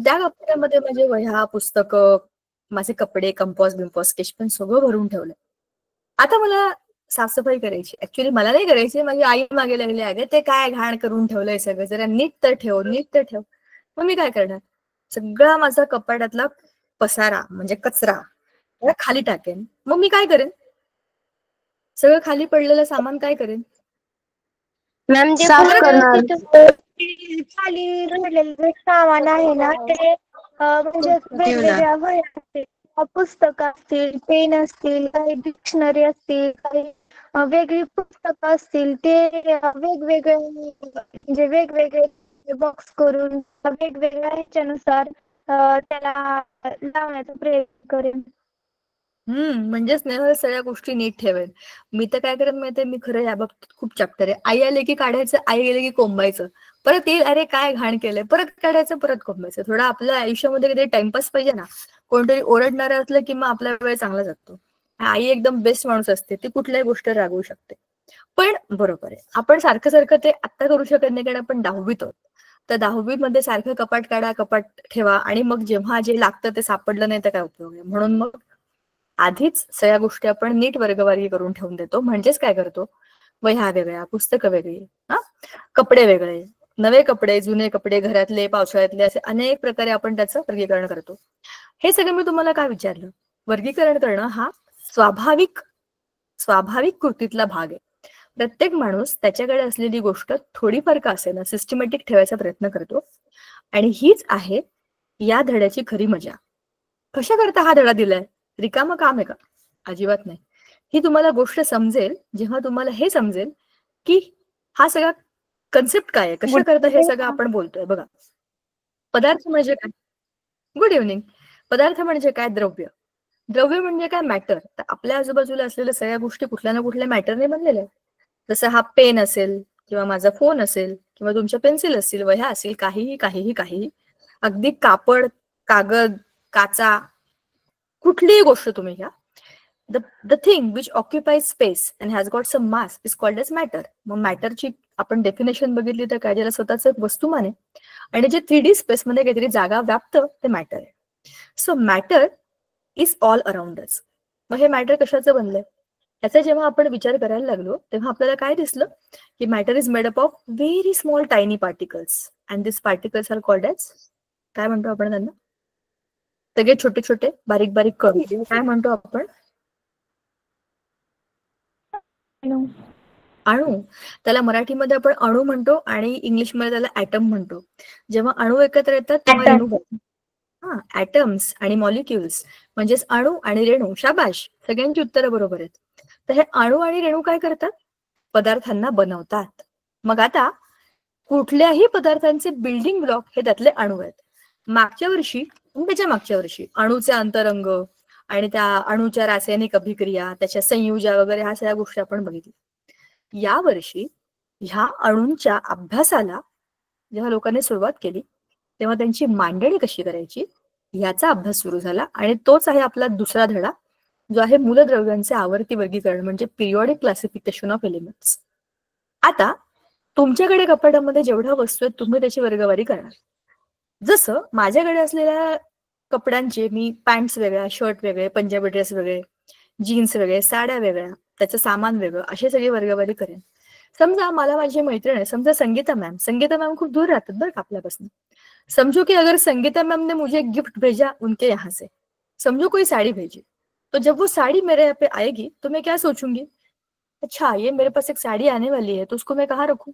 त्या कपाटामध्ये माझे वह्या, पुस्तकं, माझे कपडे, कंपॉस बिम्पॉस, स्केच पेन सगळं भरून ठेवलंय. आता मला साफसफाई करायची. ऍक्च्युली मला नाही करायची, माझी आई मागे लागली, अगं ते काय घाण करून ठेवलंय सगळं, जरा नीट तर ठेव, नीट तर ठेव. मग मी काय करणार, सगळा माझा कपाटातला पसारा म्हणजे कचरा खाली टाकेन. मग मी काय करेन, सगळं खाली पडलेलं सामान काय करेन, मॅम जे खाली राहिलेलं जे सामान आहे ना ते म्हणजे वेगवेगळ्या वह्या असतील, पुस्तकं असतील, पेन असतील, काही डिक्शनरी असतील, काही वेगळी पुस्तकं असतील, ते वेगवेगळे म्हणजे वेगवेगळे बॉक्स करून वेगवेगळ्या ह्याच्यानुसार त्याला लावण्याचा प्रयत्न करेन. म्हणजेच नाही सगळ्या गोष्टी नीट ठेवेल. मी तर काय करेन माहितीये, मी खरं या बाबतीत खूप चॅप्टर आहे. आई आले की काढायचं, आई गेले की कोंबायचं, परत येईल अरे काय घाण केलंय, परत काढायचं, परत कोंबायचं. थोडं आपल्या आयुष्यामध्ये कधी टाइमपास पाहिजे ना, कोणतरी ओरडणारं असलं की मग आपला वेळ चांगला जातो. आई एकदम बेस्ट माणूस असते, ती कुठल्याही गोष्ट रागवू शकते. पण बरोबर आहे, आपण सारखं सारखं ते आता करू शकत नाही, कारण आपण 10वीत आहोत. तर 10वीमध्ये सारखं कपाट काढा, कपाट ठेवा, आणि मग जेव्हा जे लागतं ते सापडलं नाही तर काय उपयोग आहे. म्हणून मग आधीच सगळ्या गोष्टी आपण नीट वर्गवारी करून ठेवून देतो. म्हणजेच काय करतो, वह्या वेगळ्या, पुस्तकं वेगळी, कपडे वेगळे, नवे कपडे, जुने कपडे, घरातले, पावसाळ्यातले, असे अनेक प्रकारे आपण त्याचं वर्गीकरण करतो. हे सगळं मी तुम्हाला काय विचारलं, वर्गीकरण करणं हा स्वाभाविक कृतीतला भाग आहे. प्रत्येक माणूस त्याच्याकडे असलेली गोष्ट थोडीफार का असेना सिस्टमॅटिक ठेवायचा प्रयत्न करतो, आणि हीच आहे या धड्याची खरी मजा. कशा करता हा धडा दिलाय, रिकामं काम आहे का? अजिबात नाही. ही तुम्हाला गोष्ट समजेल जेव्हा तुम्हाला हे समजेल की हा सगळा कन्सेप्ट काय आहे, कशा करता हे सगळं आपण बोलतोय. बघा, पदार्थ म्हणजे काय, गुड इव्हनिंग. पदार्थ म्हणजे काय, द्रव्य. द्रव्य म्हणजे काय, मॅटर. तर आपल्या आजूबाजूला असलेल्या सगळ्या गोष्टी कुठल्या ना कुठल्या मॅटरने बनलेल्या आहेत. जसं हा पेन असेल, किंवा माझा फोन असेल, किंवा तुमच्या पेन्सिल असतील, वह्या असतील, काहीही काहीही काहीही, अगदी कापड, कागद, काचा, कुठलीही गोष्ट तुम्ही घ्या, the thing which occupies space and has got some mass is called as matter. मग मॅटरची आपण डेफिनेशन बघितली तर काय, ज्याला स्वतःच वस्तुमान आहे आणि जे 3D स्पेस मध्ये काहीतरी जागा व्यापतं ते मॅटर आहे. So matter is all around us. मग हे मॅटर कशाचं बनलंय, याचा जेव्हा आपण विचार करायला लागलो तेव्हा आपल्याला काय दिसलं की matter is made up of very small tiny particles, and this particles are called as, काय म्हणतो आपण त्यांना, सगळे छोटे छोटे बारीक बारीक कण, काय म्हणतो आपण, अणू. त्याला मराठीमध्ये आपण अणू म्हणतो आणि इंग्लिशमध्ये त्याला ॲटम म्हणतो. जेव्हा अणू एकत्र येतात तेव्हा रेणू बनतात. ॲटम्स आणि मॉलिक्युल्स म्हणजेच अणू आणि रेणू. शाबाश, सगळ्यांची उत्तरं बरोबर आहेत. तर हे अणू आणि रेणू काय करतात, पदार्थांना बनवतात. मग आता कुठल्याही पदार्थांचे बिल्डिंग ब्लॉक हे त्यातले अणू आहेत. मागच्या वर्षी, त्याच्या मागच्या वर्षी अणूचे अंतरंग आणि त्या अणूच्या रासायनिक अभिक्रिया, त्याच्या संयुजा वगैरे, ह्या सगळ्या गोष्टी आपण बघितल्या. या वर्षी ह्या अणूंच्या अभ्यासाला जेव्हा लोकांनी सुरुवात केली तेव्हा त्यांची मांडणी कशी करायची याचा अभ्यास सुरू झाला, आणि तोच आहे आपला दुसरा धडा, जो आहे मूलद्रव्यांचे आवर्ती वर्गीकरण, म्हणजे पिरियॉडिक क्लासिफिकेशन ऑफ एलिमेंट्स. आता तुमच्याकडे कपाटामध्ये जेवढ्या वस्तू आहेत तुम्ही त्याची वर्गवारी करणार. जसं माझ्याकडे असलेल्या कपड्यांचे मी पॅन्ट्स वेगळ्या, शर्ट वेगळे, पंजाबी ड्रेस वेगळे, जीन्स वेगळे, साड्या वेगळ्या, त्याचं सामान वेगळं, अशी सगळी वर्गवारी करेन. समजा मला माझी मैत्रीण आहे, समजा संगीता मॅम खूप दूर राहतात बरं का आपल्यापासून. समझो कि अगर संगीता मैम ने मुझे गिफ्ट भेजा उनके यहाँ से, समझो कोई साड़ी भेजी, तो जब वो साड़ी मेरे यहाँ पे आएगी तो मैं क्या सोचूंगी, अच्छा ये मेरे पास एक साड़ी आने वाली है तो उसको मैं कहाँ रखूं.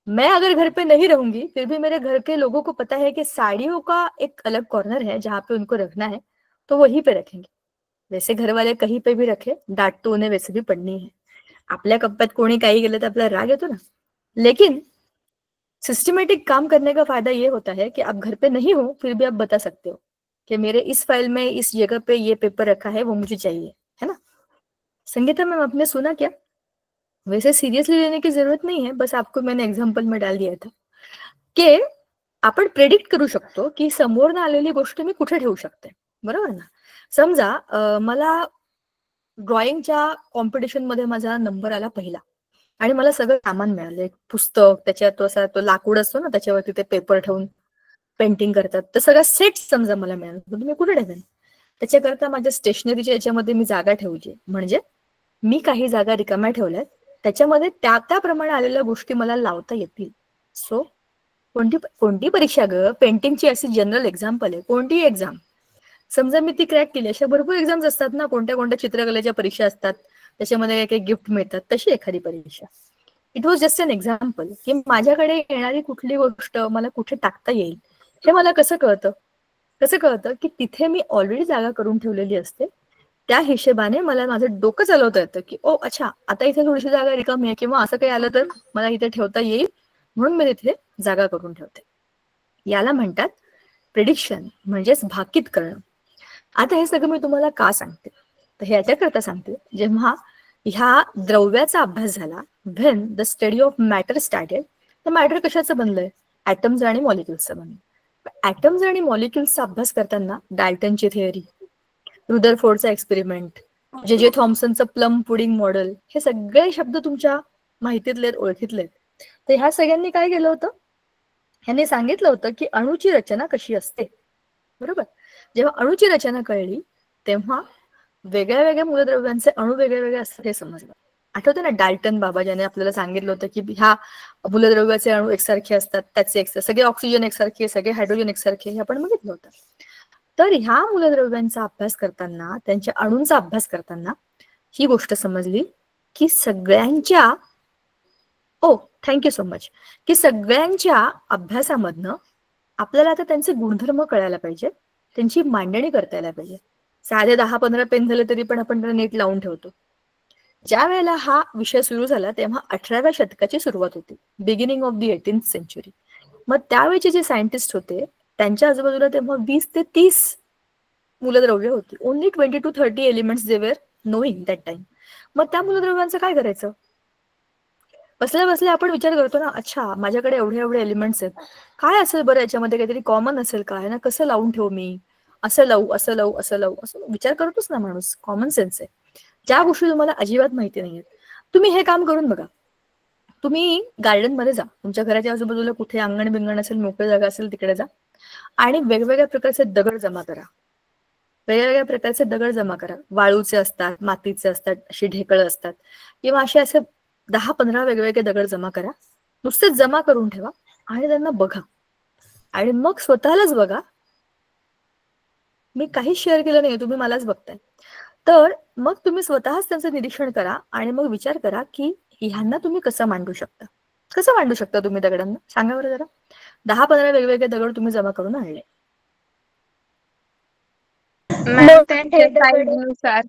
मैं अगर घर पे नहीं रहूंगी फिर भी मेरे घर के लोगों को पता है कि साड़ियों का एक अलग कॉर्नर है जहाँ पे उनको रखना है, तो वहीं पे रखेंगे. वैसे घर वाले कहीं पे भी रखे, डांट तो उन्हें वैसे भी पडनी है. आपल्या कप्प्यात कोणी काही गेलं तर आपल्याला राग येतो ना. लेकिन सिस्टमेटिक काम करने का फायदा ये होता है कि आप घर पे नहीं हो फिर भी आप बता सकते हो कि मेरे इस फाइल में इस जगह पे ये पेपर रखा है, वो मुझे चाहिए, है ना. संगीता मैम, आपने सुना क्या? वैसे सीरियसली लेने की जरूरत नहीं है, बस आपको मैंने एग्जाम्पल में डाल दिया था की आपण प्रेडिक्ट करू शकतो की समोरनं आलेली गोष्ट मी कुठे ठेवू शकते, बरोबर ना. समजा मला ड्रॉइंगच्या कॉम्पिटिशन मध्ये माझा नंबर आला पहिला आणि मला सगळं सामान मिळालं, एक पुस्तक, त्याच्यात तो असा तो लाकूड असतो ना त्याच्यावरती ते पेपर ठेवून पेंटिंग करतात, तर सगळा सेट समजा मला मिळाला, तर तुम्ही कुठे ठेवेन? त्याच्याकरता माझ्या स्टेशनरीच्या याच्यामध्ये मी जागा ठेवली, म्हणजे मी काही जागा रिकाम्या ठेवल्यात, त्याच्यामध्ये त्याप्रमाणे आलेल्या गोष्टी मला लावता येतील. सो कोणती परीक्षा ग, पेंटिंगची अशी जनरल एक्झाम्पल आहे, कोणती एक्झाम समजा मी ती क्रॅक केली, अशा भरपूर एक्झाम्स असतात ना, कोणत्या कोणत्या चित्रकलेच्या परीक्षा असतात, त्याच्यामध्ये काही गिफ्ट मिळतात, तशी एखादी परीक्षा. It was just an example की माझ्याकडे येणारी कुठली गोष्ट मला कुठे टाकता येईल हे मला कसं कळतं की तिथे मी ऑलरेडी जागा करून ठेवलेली असते, त्या हिशेबाने मला माझं डोकं चालवता येतं की ओ अच्छा, आता इथे थोडीशी जागा रिकामी आहे, किंवा असं काही आलं तर मला इथे ठेवता येईल, म्हणून मी तिथे जागा करून ठेवते. याला म्हणतात प्रेडिक्शन, म्हणजेच भाकीत करणं. आता हे सगळं मी तुम्हाला का सांगते, तर हे याच्याकरता सांगते, जेव्हा ह्या द्रव्याचा अभ्यास झाला, when the study of matter started, तर मॅटर कशाचं बनलंय? ऍटम्स आणि मॉलिक्युल्सचं बनलं. ऍटम्स आणि मॉलिक्युल्सचा अभ्यास करताना डाल्टनची थिअरी, रुदरफोर्डचा एक्सपेरिमेंट, जे थॉम्सनचं प्लम पुडिंग मॉडेल, हे सगळे शब्द तुमच्या माहितीतले ओळखीतले. तर ह्या सगळ्यांनी काय केलं होतं, ह्यांनी सांगितलं होतं की अणूची रचना कशी असते. बरोबर, जेव्हा अणूची रचना कळली तेव्हा वेगळ्या वेगळ्या मूलद्रव्यांचे अणू वेगळे वेगळे असतात हे समजलं. आठवतं ना डाल्टन बाबा ज्याने आपल्याला सांगितलं होतं की ह्या मूलद्रव्याचे अणू एकसारखे असतात, त्याचे सगळे ऑक्सिजन एकसारखे, सगळे हायड्रोजन एकसारखे, हे आपण बघितलं होतं. तर ह्या मूलद्रव्यांचा अभ्यास करताना, त्यांच्या अणूंचा अभ्यास करताना ही गोष्ट समजली की सगळ्यांच्या थँक्यू सो मच, की सगळ्यांच्या अभ्यासामधनं आपल्याला आता त्यांचे गुणधर्म कळायला पाहिजे, त्यांची मांडणी करता यायला पाहिजे. साधे 10-15 पेन झाले तरी पण आपण त्याला नीट लावून ठेवतो. ज्या वेळेला हा विषय सुरू झाला तेव्हा 18व्या शतकाची सुरुवात होती, beginning of the 18th century. मग त्यावेळेचे जे सायंटिस्ट होते त्यांच्या आजूबाजूला तेव्हा 20 ते 30 मूलद्रव्य होती. Only 20 to 30 elements they were knowing that time. मग त्या मूलद्रव्यांचं काय करायचं? बसल्या बसल्या आपण विचार करतो ना, अच्छा माझ्याकडे एवढे एवढे एलिमेंट्स आहेत, काय असेल बरं याच्यामध्ये, काहीतरी कॉमन असेल काय ना, कसं लावून ठेवू मी, असं लावू असं विचार करतोच ना माणूस, कॉमन सेन्स आहे. ज्या गोष्टी तुम्हाला अजिबात माहिती नाहीयेत, तुम्ही हे काम करून बघा. तुम्ही गार्डन मध्ये जा, तुमच्या घराच्या आजूबाजूला कुठे अंगण बिंगण असेल, मोकळी जागा असेल, तिकडे जा आणि वेगवेगळ्या प्रकारचे दगड जमा करा. वेगवेगळ्या प्रकारचे दगड जमा करा, वाळूचे असतात, मातीचे असतात, अशी ढेकळं असतात, किंवा असे 10-15 वेगवेगळे दगड जमा करा. नुसतेच जमा करून ठेवा आणि त्यांना बघा, आणि मग स्वतःलाच बघा. मी काहीच शेअर केलं नाही, तुम्ही मलाच बघताय. तर मग तुम्ही स्वतःच त्यांचं निरीक्षण करा आणि मग विचार करा की ह्यांना तुम्ही कसं मांडू शकता तुम्ही दगडांना, सांगा बरं जरा. 10-15 वेगवेगळे दगड तुम्ही जमा करून आणले, त्यांच्या साईजनुसार,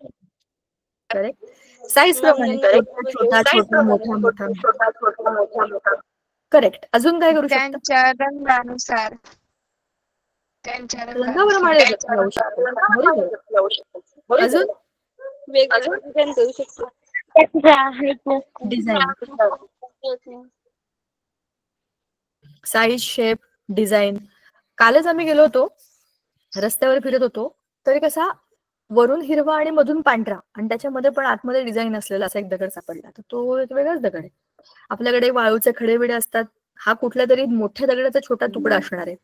करेक्ट, साईज प्रमाणे, छोटा छोटा मोठा मोठा, करेक्ट. अजून काय करू शकता? त्यांच्या रंगानुसार, रंगाप्रमाणे लावू शकतो. अजून डिझाईन, साईज, शेप, डिझाईन. कालच आम्ही गेलो होतो, रस्त्यावर फिरत होतो, तरी कसा वरून हिरवा आणि मधून पांढरा आणि त्याच्यामध्ये पण आतमध्ये डिझाईन असलेला असा एक दगड सापडला. तर तो एक वेगळाच दगड आहे. आपल्याकडे वाळूचे खडेबिडे असतात, हा कुठल्या तरी मोठ्या दगडाचा छोटा तुकडा असणार आहे,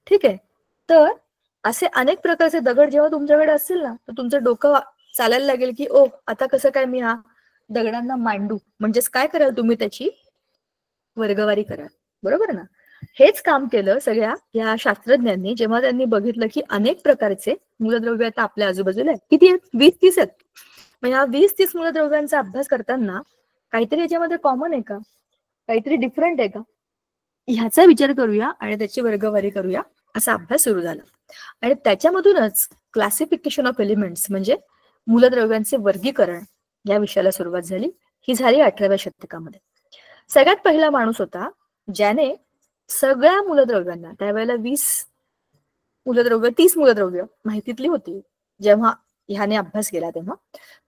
ठीक आहे. तर असे अनेक प्रकारचे दगड जेव्हा तुमच्याकडे असतील ना, तर तुमचं डोकं चालायला लागेल की ओ आता कसं काय मी हा दगडांना मांडू, म्हणजेच काय कराल तुम्ही, त्याची वर्गवारी कराल, बरोबर ना. हेच काम केलं सगळ्या या शास्त्रज्ञांनी, जेव्हा त्यांनी बघितलं की अनेक प्रकारचे मूलद्रव्य आता आपल्या आजूबाजूला आहेत. किती आहेत? 20-30 आहेत. मग या 20-30 मूलद्रव्यांचा अभ्यास करताना काहीतरी याच्यामध्ये कॉमन आहे का, काहीतरी डिफरंट आहे का, ह्याचा विचार करूया आणि त्याची वर्गवारी करूया, असा अभ्यास सुरू झाला. आणि त्याच्यामधूनच क्लासिफिकेशन ऑफ एलिमेंट्स, म्हणजे मूलद्रव्यांचे वर्गीकरण, या विषयाला सुरुवात झाली. ही झाली 18व्या शतकामध्ये. सगळ्यात पहिला माणूस होता ज्याने सगळ्या मूलद्रव्यांना, त्यावेळेला 30 मूलद्रव्य माहितीतली होती जेव्हा ह्याने अभ्यास केला तेव्हा,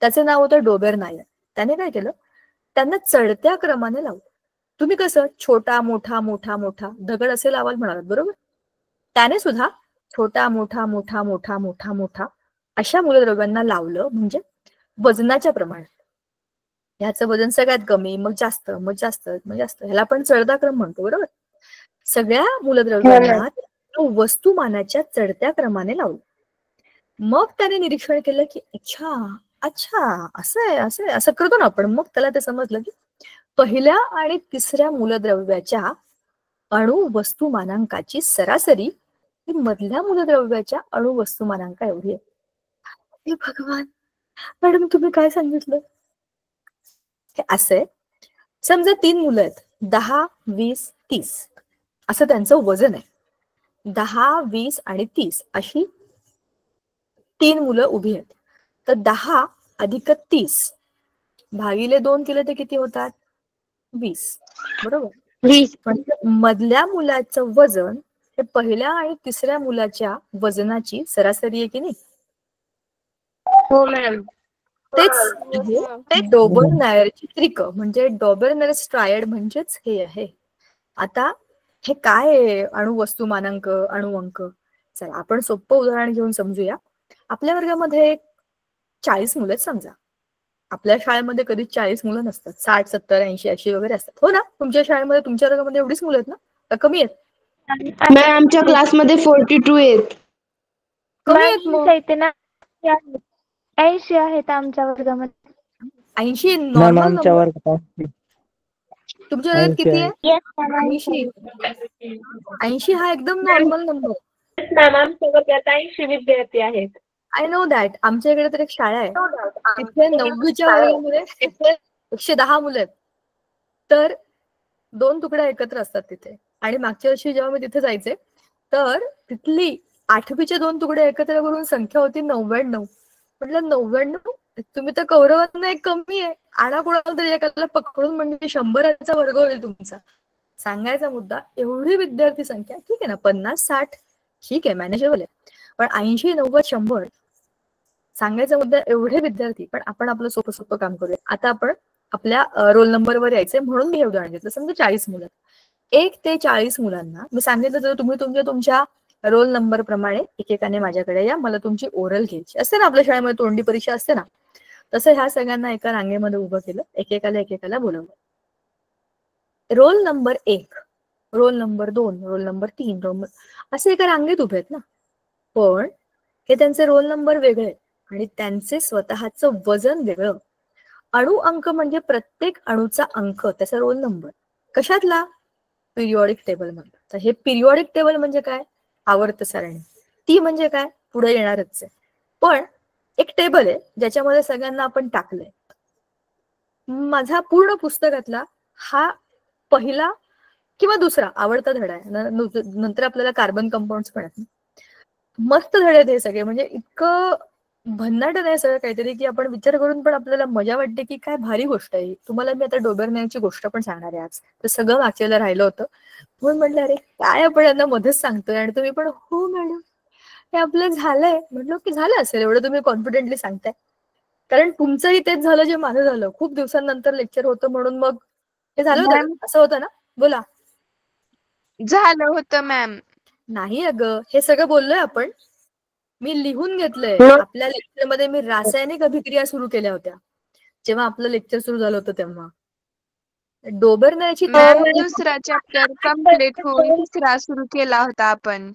त्याचं नाव होतं डोबेर नायर. त्याने काय केलं, त्यांना चढत्या क्रमाने लावलं. तुम्ही कसं छोटा मोठा मोठा मोठा दगड असे लावाल म्हणालात, बरोबर. त्याने सुद्धा छोटा मोठा मोठा मोठा मोठा मोठा अशा मूलद्रव्यांना लावलं, म्हणजे वजनाच्या प्रमाणात. ह्याचं वजन सगळ्यात कमी, मग जास्त, मग जास्त, मग जास्त, ह्याला आपण चढता क्रम म्हणतो, बरोबर. सगळ्या मूलद्रव्यांना वस्तुमानाच्या चढत्या क्रमाने लावलं. मग त्याने निरीक्षण केलं की अच्छा अच्छा असं आहे असं आहे असं करतो ना आपण. मग त्याला ते समजलं की पहिल्या आणि तिसऱ्या मूलद्रव्याच्या अणु वस्तुमानांकाची सरासरी ही मधल्या मूलद्रव्याच्या अणु वस्तुमानांका एवढी आहे. हे भगवान, मॅडम तुम्ही काय सांगितलं? हे असं समजा 3 मुलं आहेत, 10, 20, 30 असं त्यांचं वजन आहे. 10, 20 आणि 30 अशी 3 मुलं उभी आहेत. तर 10 अधिक 30 भागिले 2 केलं तर किती होतात? 20. बरोबर. 20. म्हणजे मधल्या मुलाचं वजन हे पहिल्या आणि तिसऱ्या मुलाच्या वजनाची सरासरी आहे की नाही? हो मॅम. तेच डोबरनायरची त्रिक म्हणजे डोबरनायर्स ट्रायड म्हणजेच हे आहे. आता हे काय आहे अणु वस्तुमानांक अणुअंक? चला आपण सोपं उदाहरण घेऊन समजूया. आपल्या वर्गामध्ये 40 मुलं समजा. आपल्या शाळेमध्ये कधी 40 मुलं नसतात, 60, 70, 80, 80 वगैरे असतात. हो ना? तुमच्या शाळेमध्ये तुमच्या वर्गामध्ये एवढीच मुलं आहेत ना? का कमी आहेत? आमच्या क्लासमध्ये 42 आहेत. कमी आहेत मग. 80 आहेत आमच्या वर्गामध्ये. 80 नॉर्मल आमच्या नंबर. वर्गात तुमच्या वर्गात किती आहे? 80 हा एकदम नॉर्मल नंबर. मॅम आमच्या वर्गात 80 विद्यार्थी आहेत. I know that. आमच्या इकडे तर एक शाळा आहे, तिथे 9वीच्या वर्गामध्ये 110 मुलं आहेत. तर 2 तुकड्या एकत्र असतात तिथे. आणि मागच्या वर्षी जेव्हा मी तिथे जायचे तर तिथली 8वीच्या 2 तुकड्या एकत्र करून संख्या होती 99. म्हटलं 99? तुम्ही तर कौरवांना एक कमी आहे. आणा कोणाला तरी एकाला पकडून म्हणजे 100चा वर्ग होईल तुमचा. सांगायचा मुद्दा एवढी विद्यार्थी संख्या ठीक आहे ना, 50-60 ठीक आहे मॅनेजेबल आहे, पण 80, 90, 100 सांगायचा मुद्दा एवढे विद्यार्थी. पण आपण आपलं सोपं सोपं काम करूया. आता आपण आपल्या रोल नंबरवर यायचंय म्हणून मी हे उदाहरण घेतलं. समजा 40 मुलं, 1 ते 40 मुलांना मी सांगितलं तर तुम्ही तुमच्या रोल नंबर प्रमाणे एकेकाने माझ्याकडे या, मला तुमची ओरल घ्यायची असते ना. आपल्या शाळेमध्ये तोंडी परीक्षा असते ना, तसं ह्या सगळ्यांना एका रांगेमध्ये उभं केलं, एकेकाला बोलवलं. Roll number 1, roll number 2, roll number 3, असे एका रांगेत उभे आहेत ना. पण हे त्यांचे रोल नंबर वेगळे आणि त्यांचे स्वतःचं वजन वेगळं. अणु अंक म्हणजे प्रत्येक अणुचा अंक, त्याचा रोल नंबर. कशातला? पिरियॉडिक टेबल मध्ये. तर हे पिरियॉडिक टेबल म्हणजे काय? आवर्त सारणी. ती म्हणजे काय? पुढे येणारच आहे. पण एक टेबल आहे ज्याच्यामध्ये सगळ्यांना आपण टाकलंय. माझा पूर्ण पुस्तकातला हा पहिला किंवा दुसरा आवडता धडा आहे. नंतर आपल्याला कार्बन कंपाऊंड्स पण आहेत. मस्त धडे आहेत हे सगळे. म्हणजे इतकं भन्नाट नाही सगळं काहीतरी की आपण विचार करून पण आपल्याला मजा वाटते की काय भारी गोष्ट आहे. तुम्हाला मी आता डोबरनायरची गोष्ट पण सांगणार आहे आज. तर सगळं वाचायला राहिलं होतं म्हणून म्हटलं अरे काय आपण यांना मध्येच सांगतोय. आणि तुम्ही पण हो मॅडम हे आपलं झालंय. म्हटलं की झालं असेल एवढं तुम्ही कॉन्फिडेंटली सांगताय, कारण तुमचंही तेच झालं जे माझं झालं. खूप दिवसांनंतर लेक्चर होतं म्हणून मग हे झालं होतं. असं होतं ना? बोला. झालं होतं मॅम. नाही अगं, हे सगळं बोललोय आपण. मी लिहून घेतलंय. आपल्या लेक्चरमध्ये मी रासायनिक अभिक्रिया सुरू केल्या होत्या जेव्हा आपलं लेक्चर सुरू झालं होतं तेव्हा. डोबरनायरची दुसरा चॅप्टर कम्प्लीट होऊन तिसरा सुरू केला होता आपण.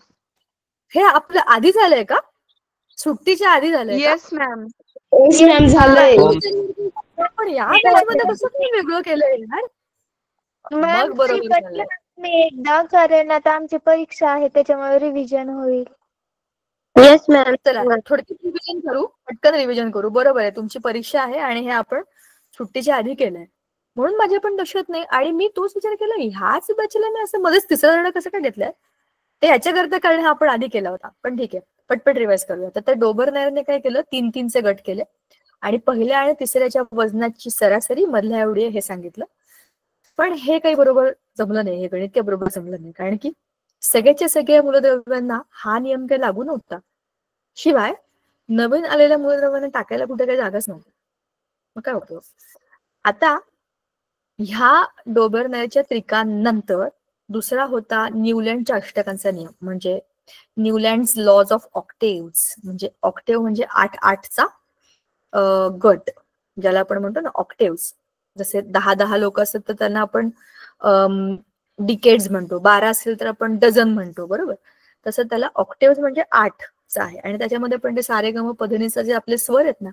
हे आपलं आधी झालंय का? सुट्टीच्या आधी झालंय का? Yes ma'am. मॅम झालंय. पण या बॅचमध्ये कसं तुम्ही वेगळं केलंय यार? मग बरोबर झालं. मी एकदा, कारण आता आमची परीक्षा आहे त्याच्यामुळे रिव्हिजन होईल. Yes ma'am. चला थोडक्यात रिव्हिजन करू, पटकन रिव्हिजन करू. बरोबर आहे, तुमची परीक्षा आहे आणि हे आपण सुट्टीच्या आधी केलंय म्हणून माझ्या पण लक्षात नाही. आणि मी तोच विचार केला ह्याच बॅचला मी असं मध्येच तिसरा धडा कसं काय घेतलाय. ते ह्याच्याकरता कारण हा आपण आधी केला होता. पण ठीक आहे, पटपट रिवाइज करूया. तर त्या डोबरनायरने काय केलं, 3-3चे गट केले आणि पहिल्या आणि तिसऱ्याच्या वजनाची सरासरी मधल्या एवढी हे सांगितलं. पण हे काही बरोबर जमलं नाही, हे गणित काही बरोबर जमलं नाही, कारण की सगळ्याच्या सगळ्या मूलद्रव्यांना हा नियम काही लागू नव्हता. शिवाय नवीन आलेल्या मूलद्रव्यांना टाकायला कुठे काही जागाच नव्हती. मग काय होतं आता ह्या डोबरनायरच्या त्रिकांनंतर दुसरा होता न्यूलँडच्या अष्टकांचा नियम, म्हणजे न्यूलँड्स लॉज ऑफ ऑक्टेव्स. म्हणजे ऑक्टेव्ह म्हणजे 8-8चा गट, ज्याला आपण म्हणतो ना ऑक्टेव्स. जसे 10-10 लोक असतात तर त्यांना आपण डिकेड्स म्हणतो. 12 असेल तर आपण डझन म्हणतो. बरोबर. तसं त्याला ऑक्टेव्ह म्हणजे 8चा आहे. आणि त्याच्यामध्ये पण ते सारे गम पधनीचा जे आपले स्वर आहेत ना,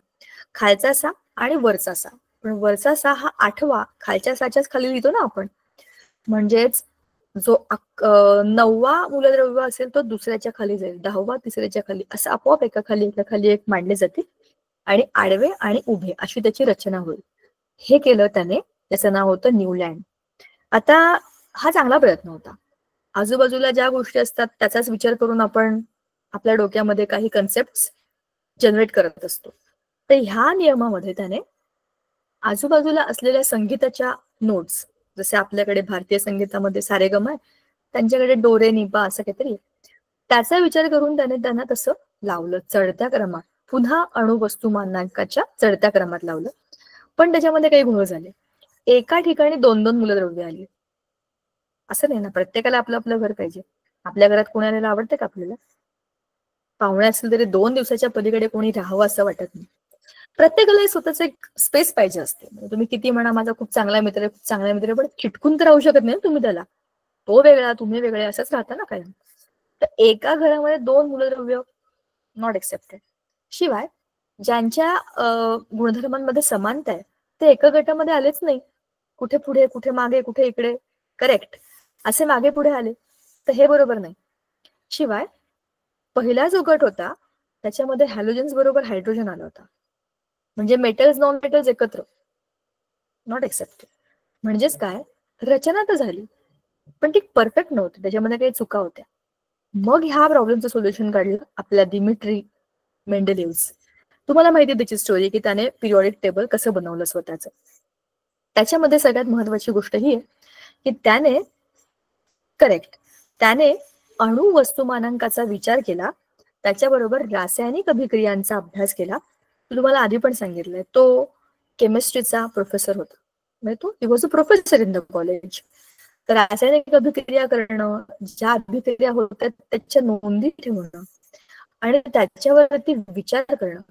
खालचा सा आणि वरचा सा. पण वरचा सा हा 8वा खालच्या साच्याच खाली लिहितो ना आपण. म्हणजेच जो 9वा मूलद्रव्य असेल तो दुसऱ्याच्या खाली जाईल, 10वा तिसऱ्याच्या खाली, असं आपोआप एका खाली एक मांडले जातील आणि आडवे आणि उभे अशी त्याची रचना होईल. हे केलं त्याने. त्याचं नाव होतं न्यूलँड. आता हा चांगला प्रयत्न होता. आजूबाजूला ज्या गोष्टी असतात त्याचाच विचार करून आपण आपल्या डोक्यामध्ये काही कन्सेप्ट जनरेट करत असतो. तर ह्या नियमामध्ये त्याने आजूबाजूला असलेल्या संगीताच्या नोट्स, जसे आपल्याकडे भारतीय संगीतामध्ये सारेगम आहे, त्यांच्याकडे डोरे निपा असं काहीतरी, त्याचा विचार करून त्याने त्यांना तसं लावलं चढत्या क्रमात. पुन्हा अणुवस्तुमानांकाच्या चढत्या क्रमात लावलं. पण त्याच्यामध्ये काही घोळ झाले. एका ठिकाणी 2-2 मूलद्रव्य आली. असं नाही ना, प्रत्येकाला आपलं आपलं घर पाहिजे. आपल्या घरात कोणाला आवडतं का आपल्याला? पाहुणे असेल तरी 2 दिवसाच्या पलीकडे कोणी राहावं असं वाटत नाही. प्रत्येकाला स्वतःच एक स्पेस पाहिजे असते. तुम्ही किती म्हणा माझा खूप चांगला मित्र आहे, खूप चांगला मित्र आहे, पण चिटकून तर राहू शकत नाही तुम्ही त्याला. तो वेगळा तुम्ही वेगळे असंच राहता ना काय. तर एका घरामध्ये 2 मूलद्रव्य नॉट एक्सेप्टेड. शिवाय ज्यांच्या गुणधर्मांमध्ये समानता आहे ते एका गटामध्ये आलेच नाही. कुठे पुढे, कुठे मागे, कुठे इकडे, करेक्ट असे मागे पुढे आले. तर हे बरोबर नाही. शिवाय पहिला जो गट होता त्याच्यामध्ये हॅलोजन्स बरोबर हायड्रोजन आला होता. म्हणजे मेटल्स नॉन मेटल्स एकत्र, नॉट एक्सेप्टेड. म्हणजेच काय, रचना तर झाली पण ती परफेक्ट नव्हती, त्याच्यामध्ये काही चुका होत्या. मग ह्या प्रॉब्लेमचं सोल्युशन काढलं आपल्या दिमित्री मेंडेलिव्हज. तुम्हाला माहिती आहे त्याची स्टोरी, की त्याने पिरियॉडिक टेबल कसं बनवलं स्वतःचं. त्याच्यामध्ये सगळ्यात महत्वाची गोष्ट ही आहे की त्याने अणु वस्तुमानांकाचा विचार केला, त्याच्याबरोबर रासायनिक अभिक्रियांचा अभ्यास केला. तुम्हाला आधी पण सांगितलंय, तो केमिस्ट्रीचा प्रोफेसर होता. म्हणजे तो he was a professor in the college. तर रासायनिक अभिक्रिया करणं, ज्या अभिक्रिया होत्या त्याच्या नोंदी ठेवणं आणि त्याच्यावरती विचार करणं.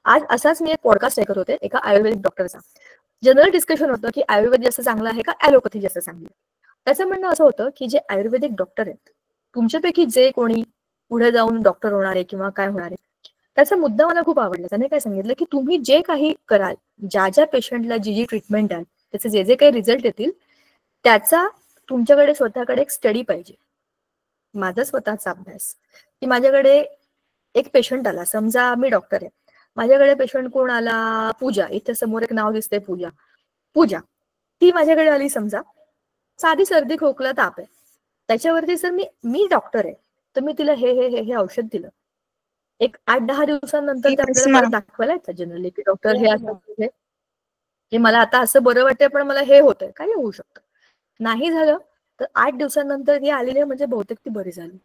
आज असाच मी एक पॉडकास्ट ऐकत होते एका आयुर्वेदिक डॉक्टरचा. जनरल डिस्कशन होतं की आयुर्वेद जास्त चांगलं आहे का ॲलोपॅथी जास्त चांगली आहे. त्याचं म्हणणं असं होतं की जे आयुर्वेदिक डॉक्टर आहेत, तुमच्यापैकी जे कोणी पुढे जाऊन डॉक्टर होणार आहे किंवा काय होणार आहे, त्याचा मुद्दा मला खूप आवडला. त्याने काय सांगितलं की तुम्ही जे काही कराल, ज्या ज्या पेशंटला जी जी ट्रीटमेंट आहे, त्याचे जे जे काही रिझल्ट येतील, त्याचा तुमच्याकडे स्वतःकडे एक स्टडी पाहिजे. माझा स्वतःचा अभ्यास, की माझ्याकडे एक पेशंट आला, समजा मी डॉक्टर आहे, माझ्याकडे पेशंट कोण आला, पूजा, इथे समोर एक नाव दिसतंय पूजा, ती माझ्याकडे आली, समजा साधी सर्दी खोकला ताप आहे, त्याच्यावरती सर मी डॉक्टर आहे तर मी तिला हे हे हे हे औषध दिलं. एक 8-10 दिवसांनंतर ते आपल्याला परत दाखवायला येतं जनरली की डॉक्टर हे असं हे मला आता असं बरं वाटतंय पण मला हे होतंय, काही होऊ शकतं. नाही झालं तर 8 दिवसांनंतर ती आलेली आहे म्हणजे बहुतेक ती बरी झाली.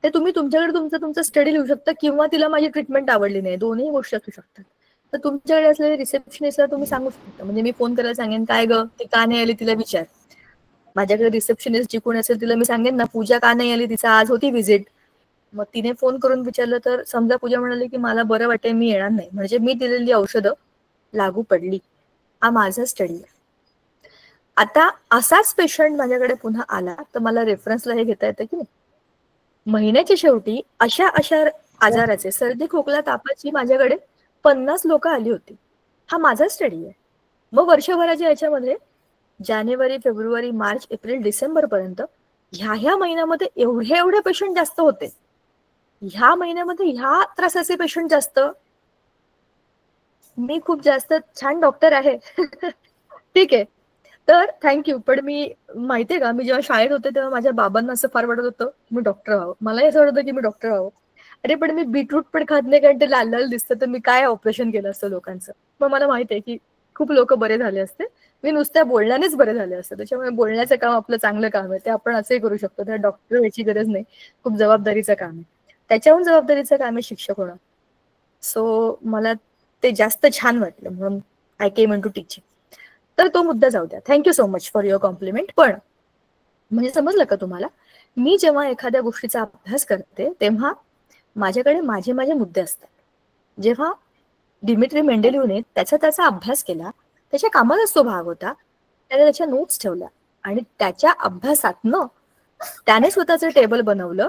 ते तुम्ही तुमच्याकडे तुमचा स्टडी लिहू शकता किंवा तिला माझी ट्रीटमेंट आवडली नाही, दोन्ही गोष्टी असू शकतात. तर तुमच्याकडे असलेले रिसेप्शनिस्टला तुम्ही सांगू शकता. म्हणजे मी फोन करायला सांगेन, काय ग ती का नाही आली तिला विचार. माझ्याकडे रिसेप्शनिस्ट जी कोणी असेल तिला मी सांगेन ना, पूजा का नाही आली, तिचा आज होती व्हिजिट. मग तिने फोन करून विचारलं तर समजा पूजा म्हणाली की मला बरं वाटतंय मी येणार नाही, म्हणजे मी दिलेली औषधं लागू पडली. हा माझा स्टडी आहे. आता असाच पेशंट माझ्याकडे पुन्हा आला तर मला रेफरन्सला हे घेता येतं की नाही. महिन्याच्या शेवटी अशा आजाराचे, सर्दी खोकला तापाची माझ्याकडे 50 लोक आली होती. हा माझा स्टडी आहे. मग वर्षभराच्या याच्यामध्ये जानेवारी, फेब्रुवारी, मार्च, एप्रिल, डिसेंबर पर्यंत ह्या महिन्यामध्ये एवढे पेशंट जास्त होते, ह्या महिन्यामध्ये ह्या त्रासाचे पेशंट जास्त. मी खूप जास्त छान डॉक्टर आहे. ठीक आहे, तर थँक्यू. पण मी माहितीये का, मी जेव्हा शाळेत होते तेव्हा माझ्या बाबांना असं फार वाटत होतं मी डॉक्टर व्हावं. मलाही असं वाटत होतं की मी डॉक्टर व्हावं. अरे पण मी बीटरूट पण खात नाही कारण ते लाल लाल दिसतं, तर मी काय ऑपरेशन केलं असतं लोकांचं. मग मला माहिती आहे की खूप लोक बरे झाले असते, मी नुसत्या बोलण्यानेच बरे झाले असते. त्याच्यामुळे बोलण्याचं काम आपलं चांगलं काम आहे, ते आपण असंही करू शकतो. त्या डॉक्टर व्हायची गरज नाही, खूप जबाबदारीचं काम आहे. त्याच्याहून जबाबदारीचं काम आहे शिक्षक होणं. सो मला ते जास्त छान वाटलं म्हणून I came into teaching. तर तो मुद्दा जाऊ द्या. Thank you so much for your compliment. पण म्हणजे समजलं का तुम्हाला, मी जेव्हा एखाद्या गोष्टीचा अभ्यास करते तेव्हा माझ्याकडे माझे मुद्दे असतात. जेव्हा दिमित्री मेंडेलिव्हने त्याचा अभ्यास केला, त्याच्या कामाचाच तो भाग होता, त्याने त्याच्या नोट्स ठेवल्या आणि त्याच्या अभ्यासातनं त्याने स्वतःचं टेबल बनवलं.